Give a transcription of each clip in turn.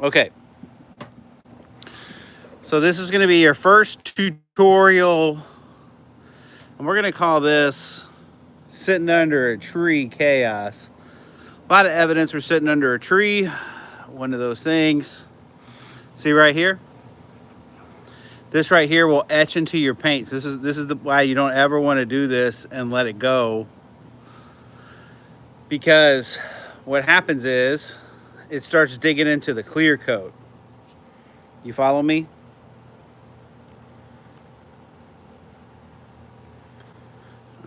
Okay. So this is going to be your first tutorial, and we're going to call this sitting under a tree chaos. A lot of evidence we're sitting under a tree. One of those things. See right here? This right here will etch into your paints. This is why you don't ever want to do this and let it go, because what happens is it starts digging into the clear coat. You follow me?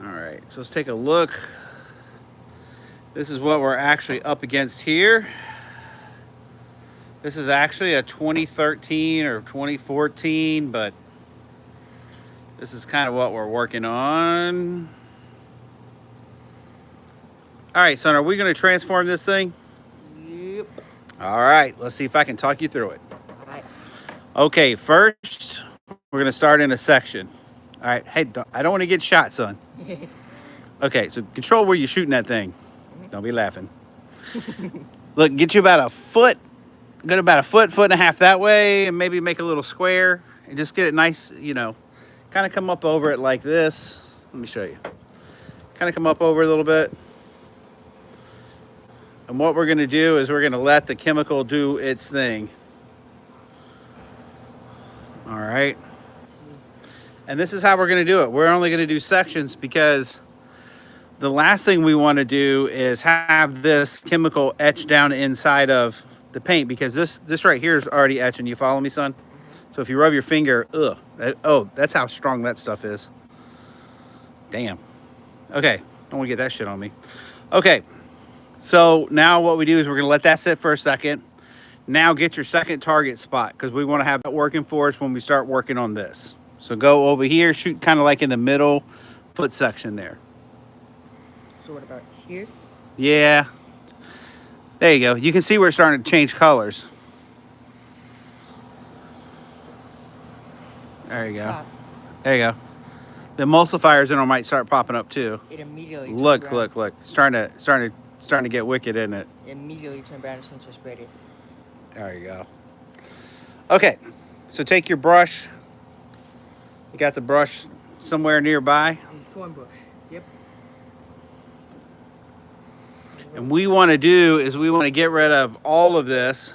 All right, so let's take a look. This is what we're actually up against here. This is actually a 2013 or 2014, but this is kind of what we're working on. All right, son, are we going to transform this thing? Yep. All right, let's see if I can talk you through it. All right. Okay, first, we're going to start in a section. All right, hey, I don't want to get shot, son. Okay, so control where you're shooting that thing. Don't be laughing. Look, get you about a foot, go about a foot, foot and a half that way, and maybe make a little square, and just get it nice, you know, kind of come up over it like this. Let me show you. Kind of come up over a little bit. And what we're going to do is we're going to let the chemical do its thing. All right. And this is how we're going to do it. We're only going to do sections because the last thing we want to do is have this chemical etched down inside of the paint, because this right here is already etching. You follow me, son? So if you rub your finger, oh, that's how strong that stuff is. Damn. Okay, don't want to get that shit on me. Okay, so now what we do is we're gonna let that sit for a second. Now get your second target spot, because we want to have that working for us when we start working on this. So go over here, shoot kind of like in the middle foot section there. So what about here? Yeah. There you go. You can see we're starting to change colors. There you go. There you go. The emulsifiers in them might start popping up too. It immediately Look. It's starting to get wicked, isn't it? It immediately turned brown as soon as I sprayed it. There you go. Okay, so take your brush. You got the brush somewhere nearby. Torn brush. Yep. And we want to do is we want to get rid of all of this.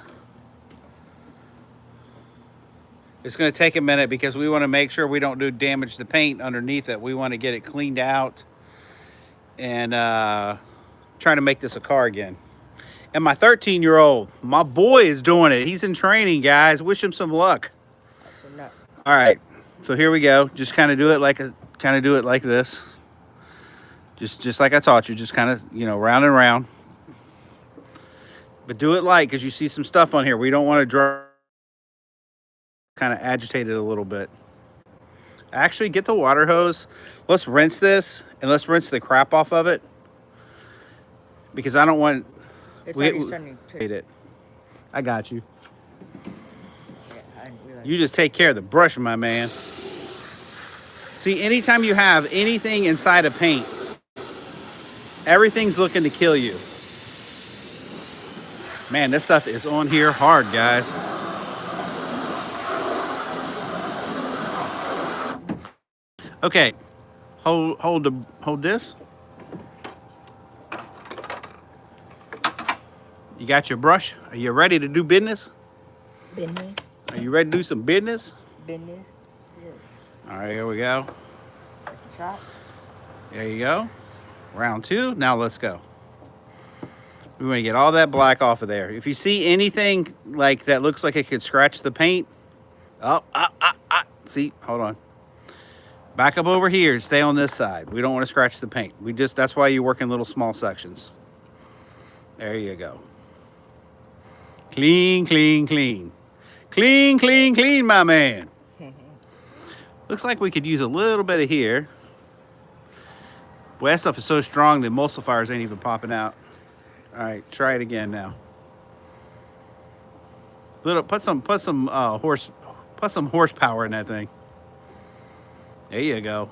It's going to take a minute because we want to make sure we don't do damage the paint underneath it. We want to get it cleaned out and try to make this a car again. And my 13-year-old, my boy is doing it. He's in training, guys. Wish him some luck. All right, so here we go. Just kind of do it like this. Just like I taught you. Just kind of, you know, round and round. But do it light, because you see some stuff on here. We don't want to dry. Kind of agitate it a little bit. Actually, get the water hose. Let's rinse this, and let's rinse the crap off of it, because I don't want. It's already starting to hate it. I got you. Yeah, I didn't realize. You just take care of the brush, my man. See, anytime you have anything inside of paint, everything's looking to kill you. Man, this stuff is on here hard, guys. Okay, hold this. You got your brush? Are you ready to do business? Business. Are you ready to do some business? Business. Yes. All right, here we go. Second shot. There you go. Round 2. Now let's go. We want to get all that black off of there. If you see anything like that looks like it could scratch the paint, see, hold on. Back up over here, stay on this side. We don't want to scratch the paint. That's why you work in little small sections. There you go. Clean, clean, clean. Clean, clean, clean, my man. Looks like we could use a little bit of here. Boy, that stuff is so strong the emulsifiers ain't even popping out. All right, try it again now. Put some horsepower in that thing. There you go.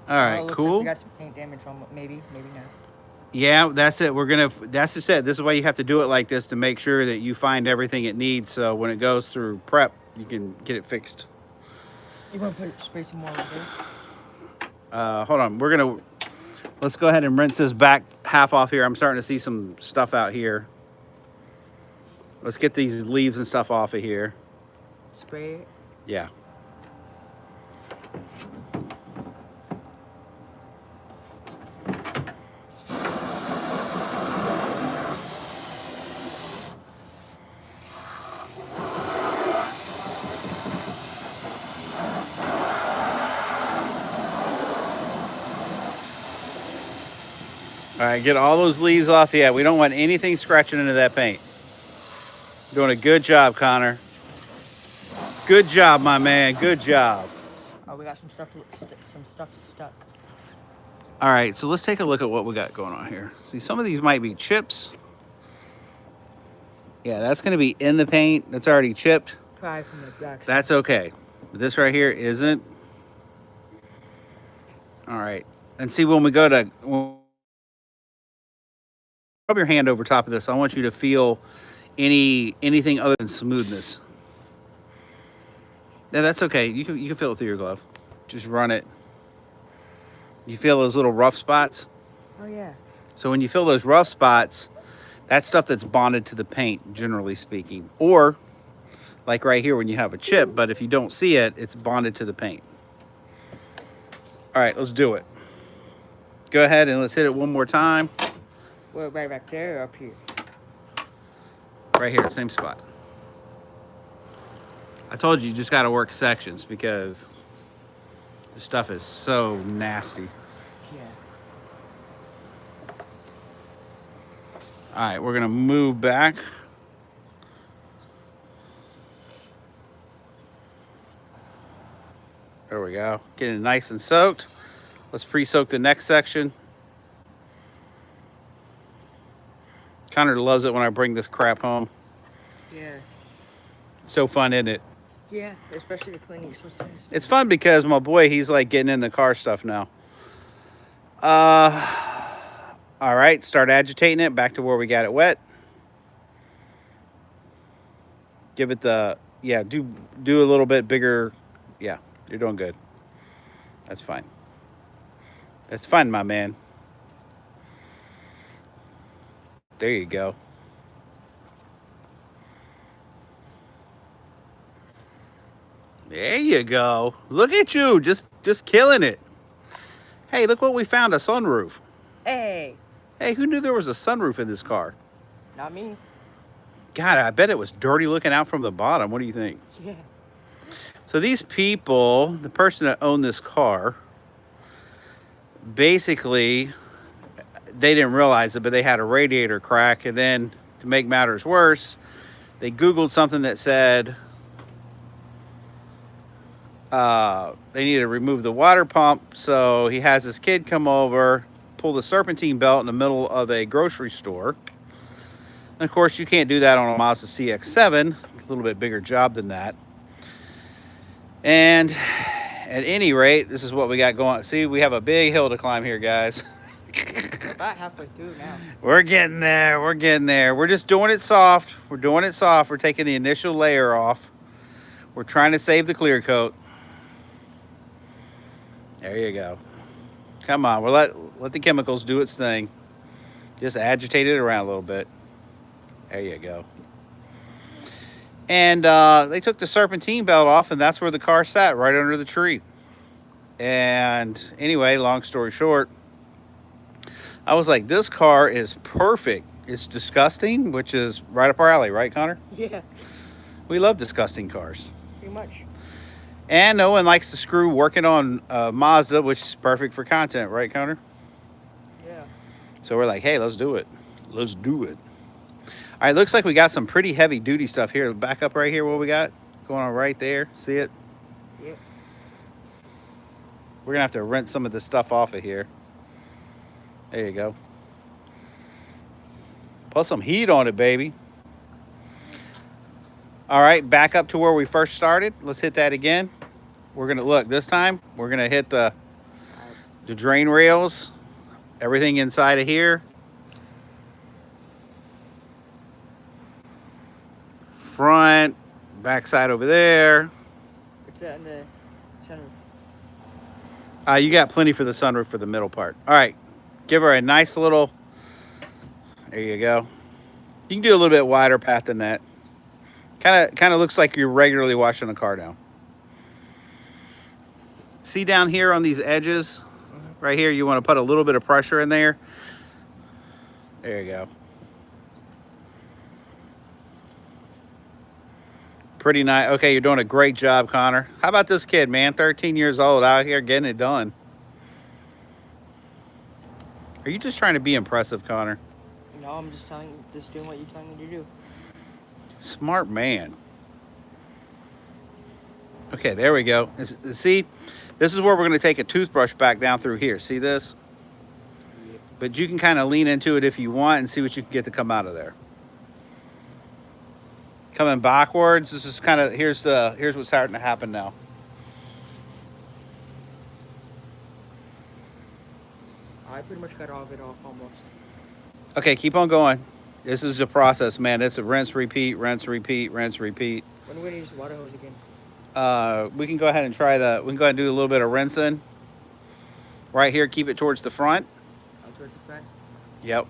All right, cool. Like we got some paint damage on, maybe not. Yeah, that's it. That's just it. This is why you have to do it like this to make sure that you find everything it needs. So when it goes through prep, you can get it fixed. You want to spray some more over there? Hold on. Let's go ahead and rinse this back half off here. I'm starting to see some stuff out here. Let's get these leaves and stuff off of here. Spray it. Yeah. All right, get all those leaves off. Yeah, we don't want anything scratching into that paint. Doing a good job, Connor. Good job, my man. Good job. Oh, we got some stuff stuck. All right, so let's take a look at what we got going on here. See, some of these might be chips. Yeah, that's going to be in the paint. That's already chipped. Probably from the back. That's okay. This right here isn't. All right. And see, when we go to rub your hand over top of this, I want you to feel anything other than smoothness. Yeah, that's okay. You can feel it through your glove. Just run it. You feel those little rough spots? Oh yeah. So when you feel those rough spots, that's stuff that's bonded to the paint, generally speaking. Or like right here when you have a chip, but if you don't see it, it's bonded to the paint. All right, let's do it. Go ahead and let's hit it one more time. We're right back there or up here? Right here, same spot. I told you just got to work sections because this stuff is so nasty. Yeah. All right, we're going to move back. There we go. Getting it nice and soaked. Let's pre-soak the next section. Connor loves it when I bring this crap home. Yeah. It's so fun, isn't it? Yeah, especially the cleaning. So It's fun because my boy, he's like getting into car stuff now. All right, start agitating it back to where we got it wet. Give it the, yeah, do a little bit bigger. Yeah, you're doing good. That's fine. That's fine, my man. There you go. There you go. Look at you, just killing it. Hey, look what we found, a sunroof. Hey. Hey, who knew there was a sunroof in this car? Not me. God, I bet it was dirty looking out from the bottom. What do you think? Yeah. So these people, the person that owned this car, basically, they didn't realize it, but they had a radiator crack. And then to make matters worse, they Googled something that said they needed to remove the water pump. So he has his kid come over, pull the serpentine belt in the middle of a grocery store. And of course, you can't do that on a Mazda CX-7, a little bit bigger job than that. And at any rate, this is what we got going. See, we have a big hill to climb here, guys. About halfway through now. We're getting there. We're getting there. We're just doing it soft. We're doing it soft. We're taking the initial layer off. We're trying to save the clear coat. There you go. Come on. We'll let the chemicals do its thing. Just agitate it around a little bit. There you go. And they took the serpentine belt off, and that's where the car sat, right under the tree. And anyway, long story short, I was like, this car is perfect. It's disgusting, which is right up our alley, right, Connor? Yeah. We love disgusting cars. Pretty much. And no one likes to screw working on Mazda, which is perfect for content, right, Connor? Yeah. So we're like, hey, let's do it. Let's do it. All right, looks like we got some pretty heavy duty stuff here. Back up right here, what we got going on right there. See it? Yep. We're gonna have to rinse some of this stuff off of here. There you go. Put some heat on it, baby. All right, back up to where we first started. Let's hit that again. We're gonna look this time. We're gonna hit the drain rails, everything inside of here. front, backside over there. What's that in the center? You got plenty for the sunroof for the middle part. All right, give her a nice little, there you go. You can do a little bit wider path than that. Kind of looks like you're regularly washing a car down. See down here on these edges, right here, you want to put a little bit of pressure in there. There you go. Pretty nice. Okay, you're doing a great job, Connor. How about this kid, man? 13 years old, out here getting it done. Are you just trying to be impressive, Connor? No, I'm just doing what you're telling me to do. Smart man. Okay, there we go. See, this is where we're going to take a toothbrush back down through here. See this? But you can kind of lean into it if you want and see what you can get to come out of there. Coming backwards, this is kind of, here's what's starting to happen now. I pretty much got all of it off almost. Okay, keep on going. This is a process, man. It's a rinse, repeat, rinse, repeat, rinse, repeat. When are we going to use the water hose again? We can go ahead and try the, we can go ahead and do a little bit of rinsing. Right here, keep it towards the front. Oh, towards the front? Yep.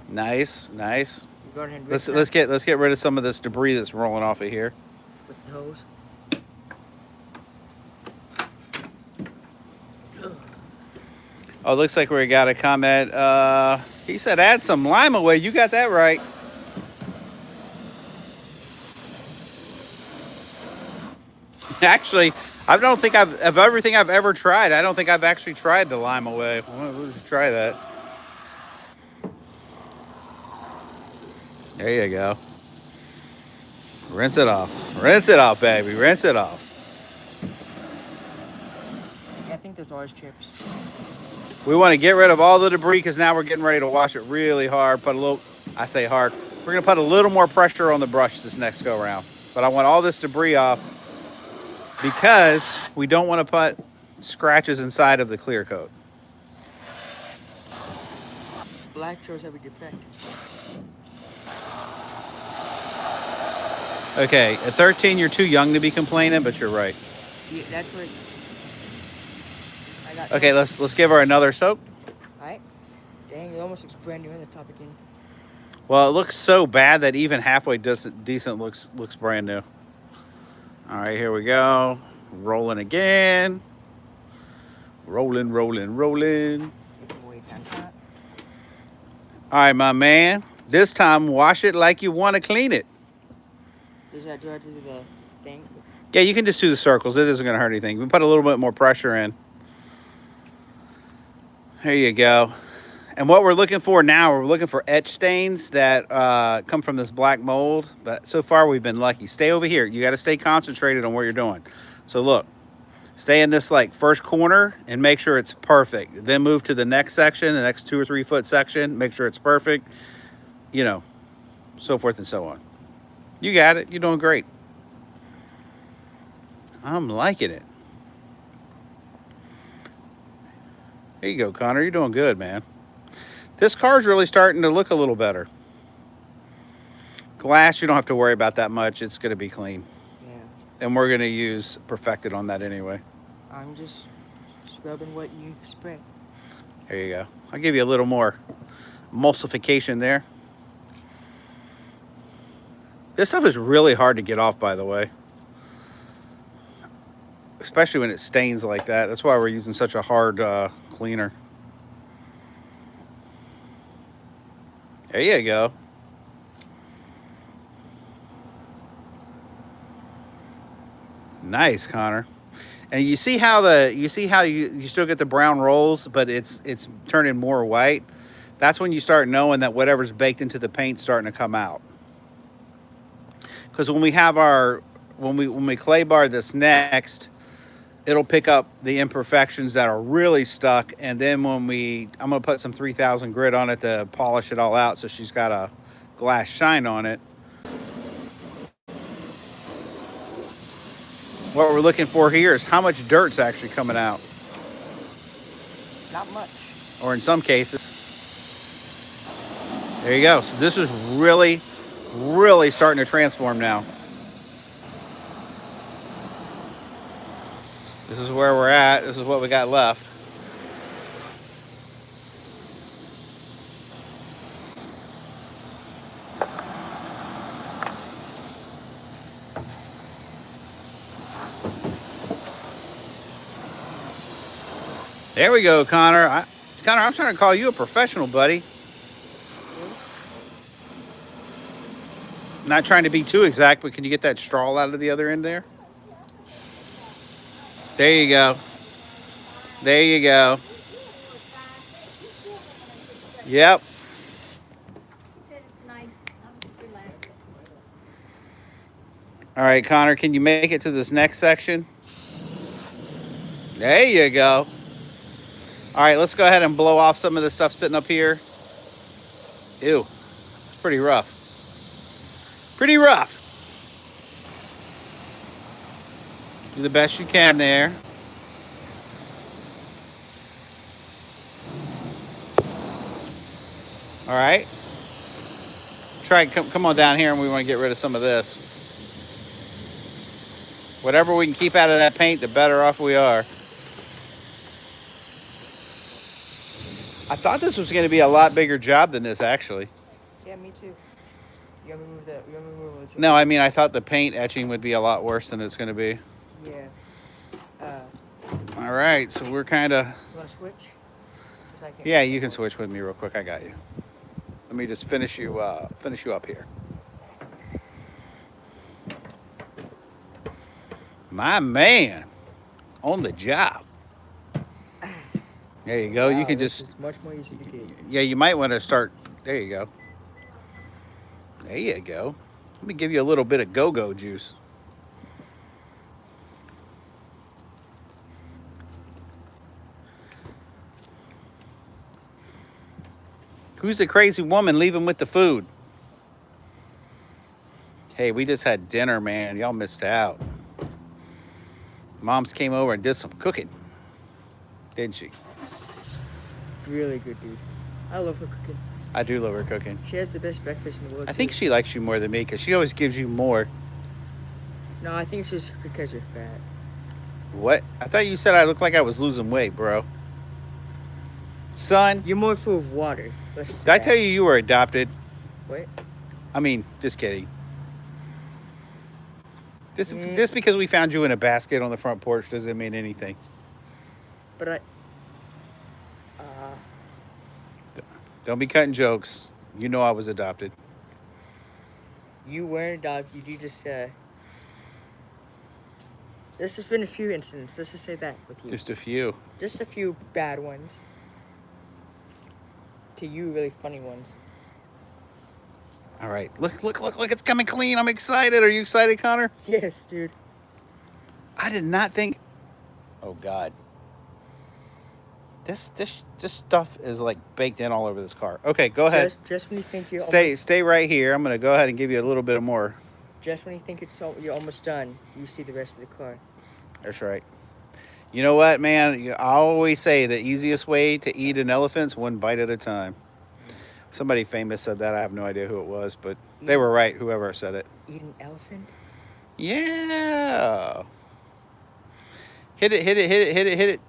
Nice, nice. Go ahead and Let's get rid of some of this debris that's rolling off of here. with the hose. Oh, looks like we got a comment. He said add some lime away. You got that right. Actually, I don't think of everything I've ever tried, I don't think I've actually tried the lime away. We'll try that. There you go. Rinse it off. Rinse it off, baby. Rinse it off. Yeah, I think there's always chips. We want to get rid of all the debris because now we're getting ready to wash it really hard. Put a little, I say hard. We're going to put a little more pressure on the brush this next go around. But I want all this debris off because we don't want to put scratches inside of the clear coat. Black shows have a defect. Okay, at 13, you're too young to be complaining, but you're right. Yeah, that's what I got. Okay, let's give her another soak. Alright. Dang, it almost looks brand new in the top again. Well, it looks so bad that even halfway decent looks brand new. All right, here we go. Rolling again. Rolling, rolling, rolling. All right, my man. This time, wash it like you want to clean it. Do I have to do the thing? Yeah, you can just do the circles. It isn't going to hurt anything. We put a little bit more pressure in. There you go. And what we're looking for now, we're looking for etch stains that come from this black mold. But so far, we've been lucky. Stay over here. You got to stay concentrated on what you're doing. So look, stay in this like first corner and make sure it's perfect. Then move to the next section, the next 2 or 3 foot section. Make sure it's perfect. You know, so forth and so on. You got it. You're doing great. I'm liking it. There you go, Connor. You're doing good, man. This car's really starting to look a little better. Glass, you don't have to worry about that much. It's going to be clean. Yeah. And we're going to use Perfected on that anyway. I'm just scrubbing what you spray. There you go. I'll give you a little more emulsification there. This stuff is really hard to get off, by the way. Especially when it stains like that. That's why we're using such a hard cleaner. There you go. Nice, Connor. And you see how you still get the brown rolls, but it's turning more white. That's when you start knowing that whatever's baked into the paint's starting to come out. Because when we have when we clay bar this next, it'll pick up the imperfections that are really stuck. And then I'm gonna put some 3000 grit on it to polish it all out so she's got a glass shine on it. What we're looking for here is how much dirt's actually coming out. Not much. Or in some cases. There you go. So this is really really starting to transform now. This is where we're at. This is what we got left. There we go, Connor. Connor, I'm trying to call you a professional, buddy. Not trying to be too exact, but can you get that straw out of the other end there? There you go. There you go. Yep. All right, Connor, can you make it to this next section? There you go. All right, let's go ahead and blow off some of the stuff sitting up here. Ew, it's pretty rough. Pretty rough. Do the best you can there. All right. Come on down here, and we want to get rid of some of this. Whatever we can keep out of that paint, the better off we are. I thought this was going to be a lot bigger job than this, actually. Yeah, me too. You want me to move that? You want me to move it? No, I mean, I thought the paint etching would be a lot worse than it's going to be. Yeah. All right, so we're kind of... You want to switch? Yeah, you can switch with me real quick. I got you. Let me just finish you up here. My man, on the job. There you go. Wow, You can this just... is much more easy to get. Yeah, you might want to start... There you go. There you go. Let me give you a little bit of go-go juice. Who's the crazy woman leaving with the food? Hey, we just had dinner, man. Y'all missed out. Mom's came over and did some cooking. Didn't she? Really good, dude. I love her cooking. I do love her cooking. She has the best breakfast in the world. I think too. she likes you more than me because she always gives you more. No, I think it's just because you're fat. What? I thought you said I looked like I was losing weight, bro. Son, You're more full of water. Let's just did I say tell that. you were adopted? What? I mean, just kidding. Just because we found you in a basket on the front porch doesn't mean anything. But I. Don't be cutting jokes. You know I was adopted. You weren't adopted. You just. This has been a few incidents. Let's just say that with you. Just a few. Just a few bad ones. To you, really funny ones. All right. Look, it's coming clean. I'm excited. Are you excited, Connor? Yes, dude. I did not think... Oh, God. This stuff is like baked in all over this car. Okay, go ahead. Just when you think you're Stay right here. I'm going to go ahead and give you a little bit more. Just when you think you're almost done, you see the rest of the car. That's right. You know what, man? I always say the easiest way to eat an elephant's one bite at a time. Somebody famous said that. I have no idea who it was, but they were right, whoever said it. Eat an elephant? Yeah. Hit it.